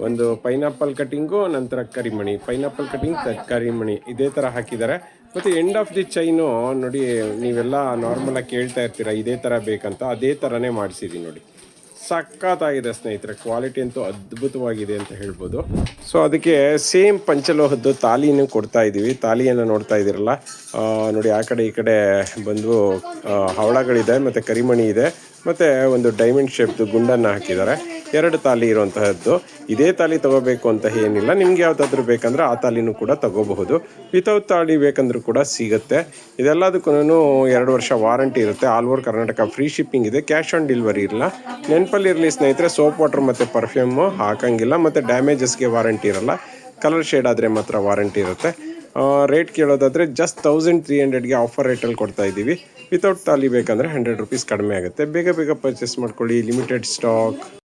ಒಂದು ಪೈನಾಪಲ್ ಕಟಿಂಗು, ನಂತರ ಕರಿಮಣಿ, ಪೈನಾಪಲ್ ಕಟಿಂಗ್, ಕರಿಮಣಿ, ಇದೇ ಥರ ಹಾಕಿದ್ದಾರೆ. ಮತ್ತು ಎಂಡ್ ಆಫ್ ದಿ ಚೈನು ನೋಡಿ, ನೀವೆಲ್ಲ ನಾರ್ಮಲಾಗಿ ಕೇಳ್ತಾ ಇರ್ತೀರ ಇದೇ ಥರ ಬೇಕಂತ, ಅದೇ ಥರನೇ ಮಾಡಿಸಿದ್ದೀನಿ ನೋಡಿ. ಸಕ್ಕತ್ತಾಗಿದೆ ಸ್ನೇಹಿತರೆ. ಕ್ವಾಲಿಟಿ ಅಂತೂ ಅದ್ಭುತವಾಗಿದೆ ಅಂತ ಹೇಳ್ಬೋದು. ಸೊ ಅದಕ್ಕೆ ಸೇಮ್ ಪಂಚಲೋಹದ್ದು ತಾಲಿನೂ ಕೊಡ್ತಾ ಇದ್ದೀವಿ. ತಾಲಿಯನ್ನು ನೋಡ್ತಾ ಇದ್ದೀರಲ್ಲ, ನೋಡಿ ಆ ಕಡೆ ಈ ಕಡೆ ಬಂದು ಹವಳಗಳಿದೆ, ಮತ್ತು ಕರಿಮಣಿ ಇದೆ, ಮತ್ತು ಒಂದು ಡೈಮಂಡ್ ಶೇಪ್ದು ಗುಂಡನ್ನು ಹಾಕಿದ್ದಾರೆ. 2 ತಾಲಿ ಇರುವಂತಹದ್ದು. ಇದೇ ತಾಲಿ ತಗೋಬೇಕು ಅಂತ ಏನಿಲ್ಲ. ನಿಮ್ಗೆ ಯಾವುದಾದ್ರೂ ಬೇಕಂದ್ರೆ ಆ ತಾಲಿನೂ ಕೂಡ ತಗೋಬಹುದು. ವಿತೌಟ್ ತಾಲಿ ಬೇಕಂದ್ರೂ ಕೂಡ ಸಿಗುತ್ತೆ. ಇದೆಲ್ಲದಕ್ಕೂ 2 ವರ್ಷ ವಾರಂಟಿ ಇರುತ್ತೆ. All over Karnataka free shipping ಇದೆ. ಕ್ಯಾಶ್ ಆನ್ ಡೆಲಿವರಿ ಇಲ್ಲ. ನೆನಪಲ್ಲಿರಲಿ ಸ್ನೇಹಿತರೆ, ಸೋಪ್ ವಾಟರ್ ಮತ್ತು ಪರ್ಫ್ಯೂಮು ಹಾಕಂಗಿಲ್ಲ, ಮತ್ತು ಡ್ಯಾಮೇಜಸ್ಗೆ ವಾರಂಟಿ ಇರಲ್ಲ. ಕಲರ್ ಶೇಡ್ ಆದರೆ ಮಾತ್ರ ವಾರಂಟಿ ಇರುತ್ತೆ. ರೇಟ್ ಕೇಳೋದಾದರೆ ಜಸ್ಟ್ 1300ಗೆ ಆಫರ್ ರೇಟಲ್ಲಿ ಕೊಡ್ತಾ ಇದ್ದೀವಿ. ವಿತೌಟ್ ತಾಲಿ ಬೇಕಂದರೆ 100 ರೂಪೀಸ್ ಕಡಿಮೆ ಆಗುತ್ತೆ. ಬೇಗ ಪರ್ಚೇಸ್ ಮಾಡ್ಕೊಳ್ಳಿ, ಲಿಮಿಟೆಡ್ ಸ್ಟಾಕ್.